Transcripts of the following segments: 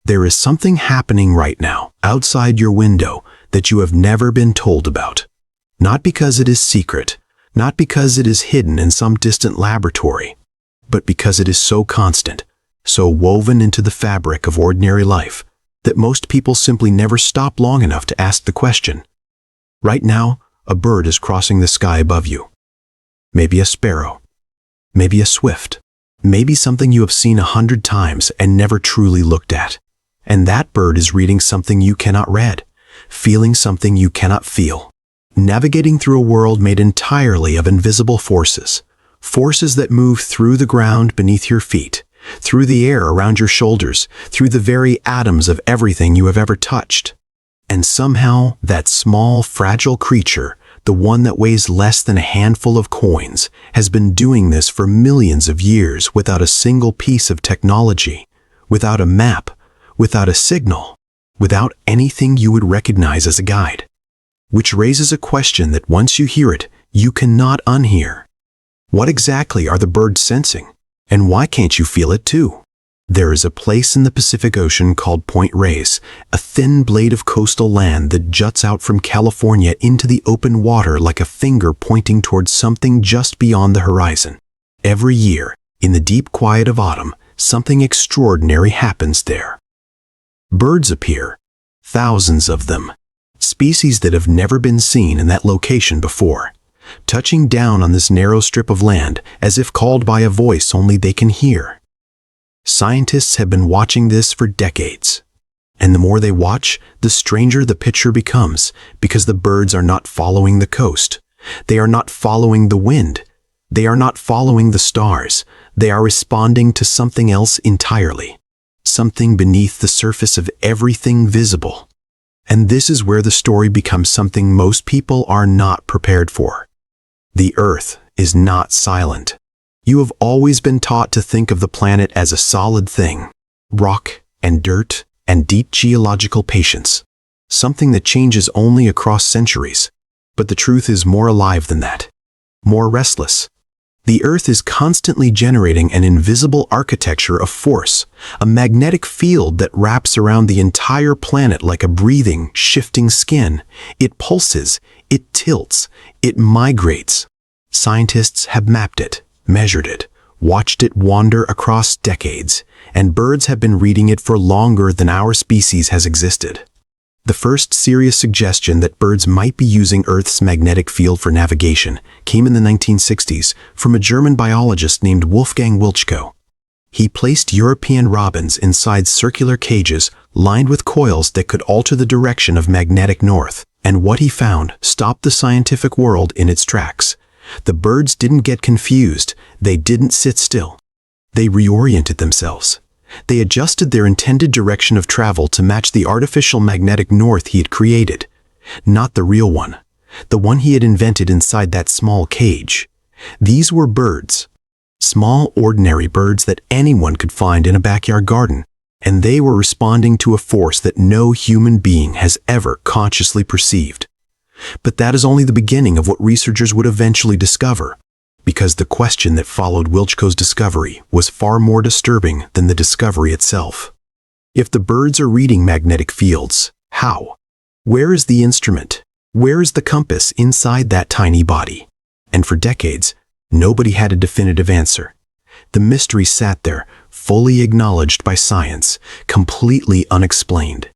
There is something happening right now, outside your window, that you have never been told about. Not because it is secret, not because it is hidden in some distant laboratory, but because it is so constant, so woven into the fabric of ordinary life, that most people simply never stop long enough to ask the question. Right now, a bird is crossing the sky above you. Maybe a sparrow, maybe a swift, maybe something you have seen 100 times and never truly looked at. And that bird is reading something you cannot read, feeling something you cannot feel, navigating through a world made entirely of invisible forces, forces that move through the ground beneath your feet, through the air around your shoulders, through the very atoms of everything you have ever touched. And somehow, that small, fragile creature, the one that weighs less than a handful of coins, has been doing this for millions of years without a single piece of technology, without a map, without a signal, without anything you would recognize as a guide. Which raises a question that once you hear it, you cannot unhear. What exactly are the birds sensing? And why can't you feel it too? There is a place in the Pacific Ocean called Point Reyes, a thin blade of coastal land that juts out from California into the open water like a finger pointing towards something just beyond the horizon. Every year, in the deep quiet of autumn, something extraordinary happens there. Birds appear, thousands of them, species that have never been seen in that location before, touching down on this narrow strip of land as if called by a voice only they can hear. Scientists have been watching this for decades, and the more they watch, the stranger the picture becomes, because the birds are not following the coast. They are not following the wind. They are not following the stars. They are responding to something else entirely. Something beneath the surface of everything visible. And this is where the story becomes something most people are not prepared for. The Earth is not silent. You have always been taught to think of the planet as a solid thing, rock and dirt and deep geological patience, something that changes only across centuries. But the truth is more alive than that, more restless. The Earth is constantly generating an invisible architecture of force, a magnetic field that wraps around the entire planet like a breathing, shifting skin. It pulses, it tilts, it migrates. Scientists have mapped it, measured it, watched it wander across decades, and birds have been reading it for longer than our species has existed. The first serious suggestion that birds might be using Earth's magnetic field for navigation came in the 1960s from a German biologist named Wolfgang Wiltschko. He placed European robins inside circular cages lined with coils that could alter the direction of magnetic north, and what he found stopped the scientific world in its tracks. The birds didn't get confused, they didn't sit still. They reoriented themselves. They adjusted their intended direction of travel to match the artificial magnetic north he had created, not the real one, the one he had invented inside that small cage. These were birds, small ordinary birds that anyone could find in a backyard garden, and they were responding to a force that no human being has ever consciously perceived. But that is only the beginning of what researchers would eventually discover, because the question that followed Wiltschko's discovery was far more disturbing than the discovery itself. If the birds are reading magnetic fields, how? Where is the instrument? Where is the compass inside that tiny body? And for decades, nobody had a definitive answer. The mystery sat there, fully acknowledged by science, completely unexplained.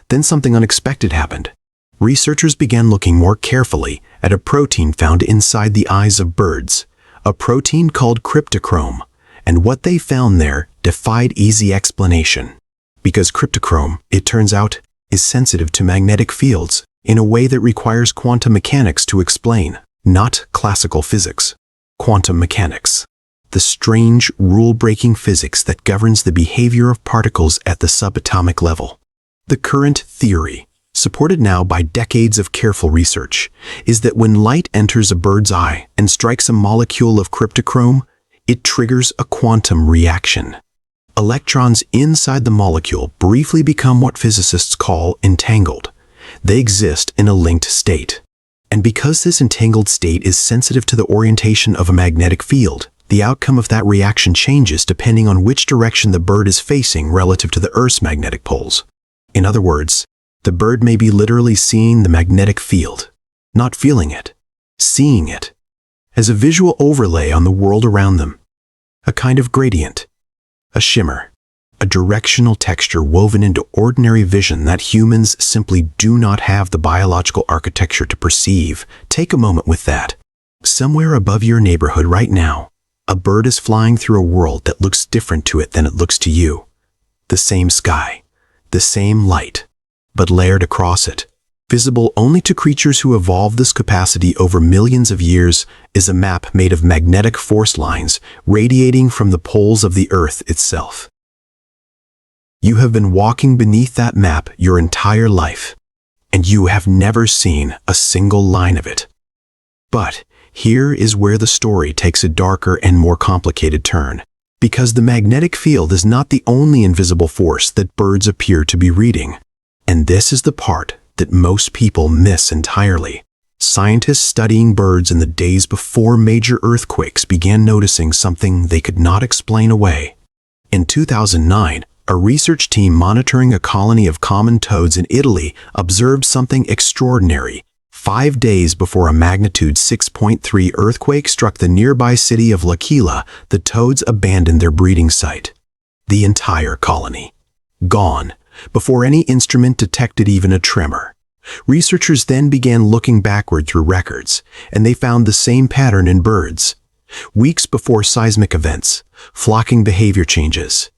Then something unexpected happened. Researchers began looking more carefully at a protein found inside the eyes of birds, a protein called cryptochrome, and what they found there defied easy explanation. Because cryptochrome, it turns out, is sensitive to magnetic fields in a way that requires quantum mechanics to explain, not classical physics. Quantum mechanics, the strange, rule-breaking physics that governs the behavior of particles at the subatomic level. The current theory, supported now by decades of careful research, is that when light enters a bird's eye and strikes a molecule of cryptochrome, it triggers a quantum reaction. Electrons inside the molecule briefly become what physicists call entangled. They exist in a linked state. And because this entangled state is sensitive to the orientation of a magnetic field, The outcome of that reaction changes depending on which direction the bird is facing relative to the Earth's magnetic poles. In other words, the bird may be literally seeing the magnetic field, not feeling it, seeing it, as a visual overlay on the world around them. A kind of gradient, a shimmer, a directional texture woven into ordinary vision that humans simply do not have the biological architecture to perceive. Take a moment with that. Somewhere above your neighborhood right now, a bird is flying through a world that looks different to it than it looks to you. The same sky, the same light, but layered across it, visible only to creatures who evolved this capacity over millions of years, is a map made of magnetic force lines radiating from the poles of the Earth itself. You have been walking beneath that map your entire life, and you have never seen a single line of it. But here is where the story takes a darker and more complicated turn, because the magnetic field is not the only invisible force that birds appear to be reading. And this is the part that most people miss entirely. Scientists studying birds in the days before major earthquakes began noticing something they could not explain away. In 2009, a research team monitoring a colony of common toads in Italy observed something extraordinary. 5 days before a magnitude 6.3 earthquake struck the nearby city of L'Aquila, the toads abandoned their breeding site. The entire colony. Gone, before any instrument detected even a tremor. Researchers then began looking backward through records, and they found the same pattern in birds. Weeks before seismic events, flocking behavior changes.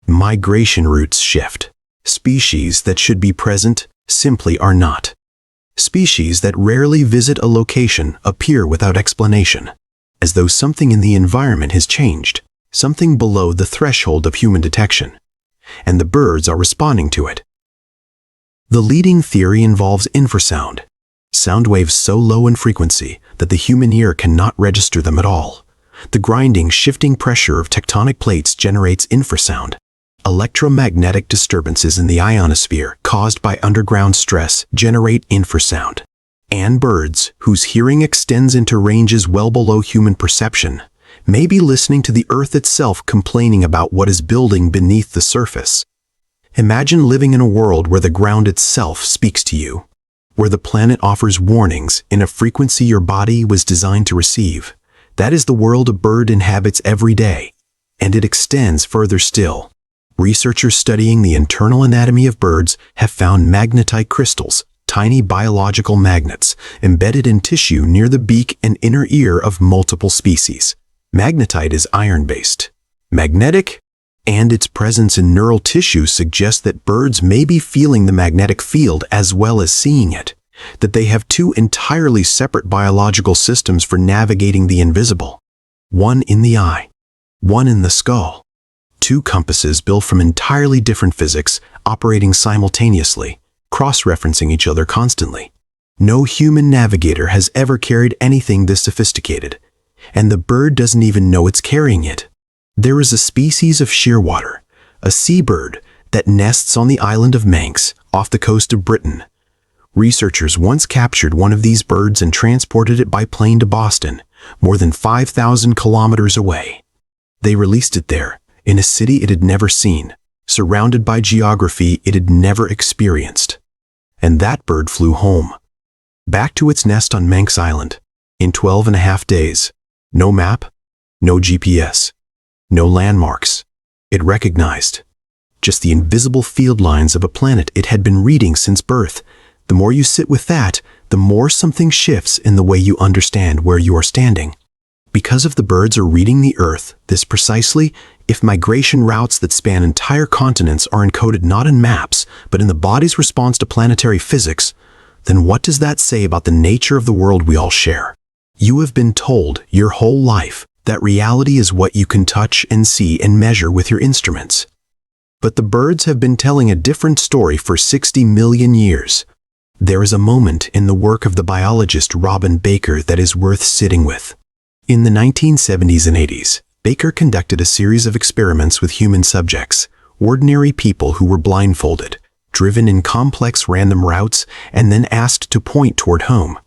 Migration routes shift. Species that should be present simply are not. Species that rarely visit a location appear without explanation, as though something in the environment has changed, something below the threshold of human detection, and the birds are responding to it. The leading theory involves infrasound, sound waves so low in frequency that the human ear cannot register them at all. The grinding, shifting pressure of tectonic plates generates infrasound. Electromagnetic disturbances in the ionosphere caused by underground stress generate infrasound. And birds, whose hearing extends into ranges well below human perception, may be listening to the Earth itself complaining about what is building beneath the surface. Imagine living in a world where the ground itself speaks to you, where the planet offers warnings in a frequency your body was designed to receive. That is the world a bird inhabits every day, and it extends further still. Researchers studying the internal anatomy of birds have found magnetite crystals, tiny biological magnets, embedded in tissue near the beak and inner ear of multiple species. Magnetite is iron-based, magnetic, and its presence in neural tissue suggests that birds may be feeling the magnetic field as well as seeing it, that they have two entirely separate biological systems for navigating the invisible. One in the eye, one in the skull. Two compasses built from entirely different physics, operating simultaneously, cross-referencing each other constantly. No human navigator has ever carried anything this sophisticated, and the bird doesn't even know it's carrying it. There is a species of shearwater, a seabird, that nests on the island of Manx, off the coast of Britain. Researchers once captured one of these birds and transported it by plane to Boston, more than 5,000 kilometers away. They released it there, in a city it had never seen, surrounded by geography it had never experienced. And that bird flew home, back to its nest on Manx Island, in 12.5 days. No map, no GPS, no landmarks. It recognized just the invisible field lines of a planet it had been reading since birth. The more you sit with that, the more something shifts in the way you understand where you are standing. Because if the birds are reading the Earth this precisely, if migration routes that span entire continents are encoded not in maps, but in the body's response to planetary physics, then what does that say about the nature of the world we all share? You have been told your whole life that reality is what you can touch and see and measure with your instruments. But the birds have been telling a different story for 60 million years. There is a moment in the work of the biologist Robin Baker that is worth sitting with. In the 1970s and 80s, Baker conducted a series of experiments with human subjects, ordinary people who were blindfolded, driven in complex random routes, and then asked to point toward home.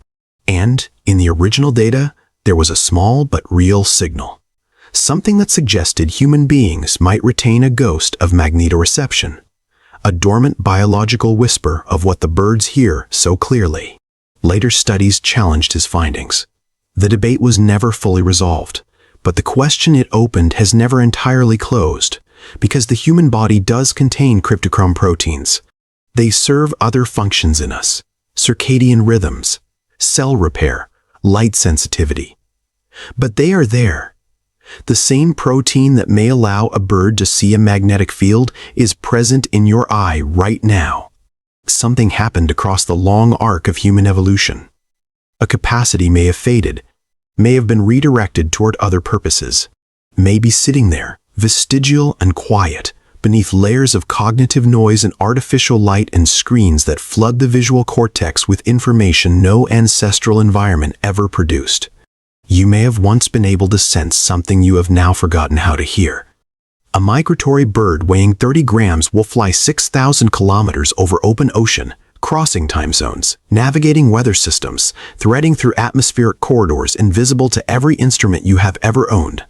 And, in the original data, there was a small but real signal. something that suggested human beings might retain a ghost of magnetoreception, a dormant biological whisper of what the birds hear so clearly. Later studies challenged his findings. The debate was never fully resolved, but the question it opened has never entirely closed, because the human body does contain cryptochrome proteins. They serve other functions in us: circadian rhythms, cell repair, light sensitivity. But they are there. The same protein that may allow a bird to see a magnetic field is present in your eye right now. Something happened across the long arc of human evolution. A capacity may have faded, may have been redirected toward other purposes, may be sitting there, vestigial and quiet, beneath layers of cognitive noise and artificial light and screens that flood the visual cortex with information no ancestral environment ever produced. You may have once been able to sense something you have now forgotten how to hear. A migratory bird weighing 30 grams will fly 6,000 kilometers over open ocean, crossing time zones, navigating weather systems, threading through atmospheric corridors invisible to every instrument you have ever owned.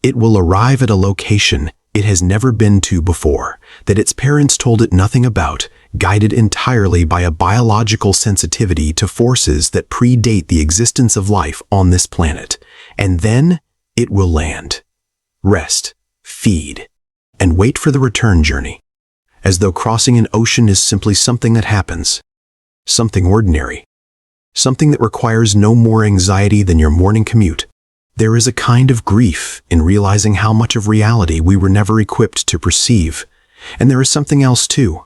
It will arrive at a location it has never been to before, that its parents told it nothing about, guided entirely by a biological sensitivity to forces that predate the existence of life on this planet. And then it will land, rest, feed, and wait for the return journey, as though crossing an ocean is simply something that happens, something ordinary, something that requires no more anxiety than your morning commute. There is a kind of grief in realizing how much of reality we were never equipped to perceive, and there is something else too,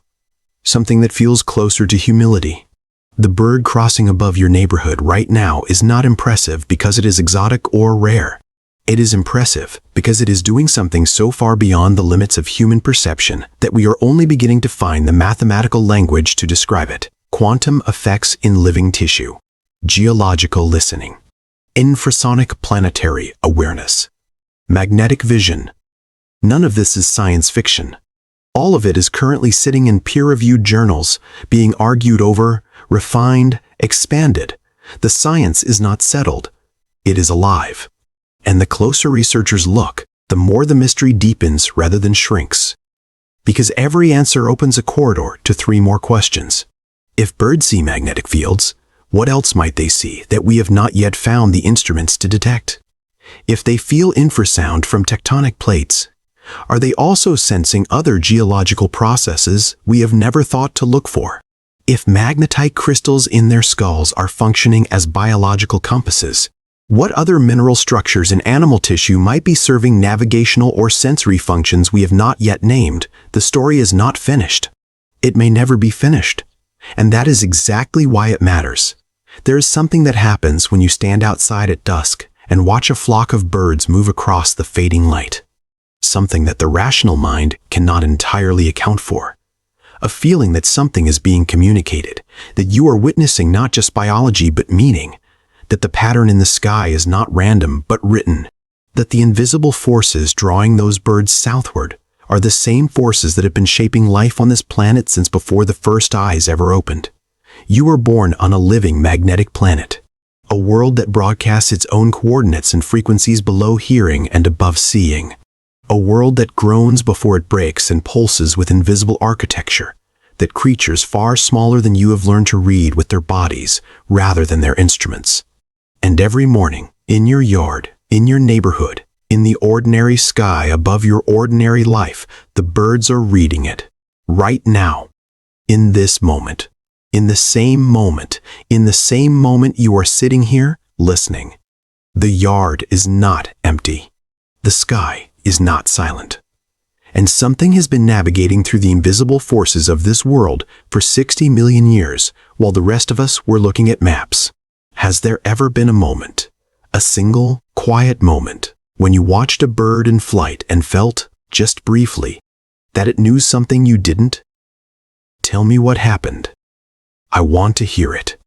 something that feels closer to humility. The bird crossing above your neighborhood right now is not impressive because it is exotic or rare. It is impressive because it is doing something so far beyond the limits of human perception that we are only beginning to find the mathematical language to describe it. Quantum effects in living tissue, geological listening, infrasonic planetary awareness, magnetic vision. None of this is science fiction. All of it is currently sitting in peer-reviewed journals, being argued over, refined, expanded. The science is not settled. It is alive. And the closer researchers look, the more the mystery deepens rather than shrinks. Because every answer opens a corridor to 3 more questions. If birds see magnetic fields, what else might they see that we have not yet found the instruments to detect? If they feel infrasound from tectonic plates, are they also sensing other geological processes we have never thought to look for? If magnetite crystals in their skulls are functioning as biological compasses, what other mineral structures in animal tissue might be serving navigational or sensory functions we have not yet named? The story is not finished. It may never be finished. And that is exactly why it matters. There is something that happens when you stand outside at dusk and watch a flock of birds move across the fading light. Something that the rational mind cannot entirely account for. A feeling that something is being communicated, that you are witnessing not just biology but meaning, that the pattern in the sky is not random but written, that the invisible forces drawing those birds southward are the same forces that have been shaping life on this planet since before the first eyes ever opened. You were born on a living magnetic planet, a world that broadcasts its own coordinates and frequencies below hearing and above seeing, a world that groans before it breaks and pulses with invisible architecture, that creatures far smaller than you have learned to read with their bodies rather than their instruments. And every morning, in your yard, in your neighborhood, in the ordinary sky above your ordinary life, the birds are reading it. Right now. In this moment. In the same moment. In the same moment you are sitting here, listening. The yard is not empty. The sky is not silent. And something has been navigating through the invisible forces of this world for 60 million years, while the rest of us were looking at maps. Has there ever been a moment, a single, quiet moment, when you watched a bird in flight and felt, just briefly, that it knew something you didn't? Tell me what happened. I want to hear it.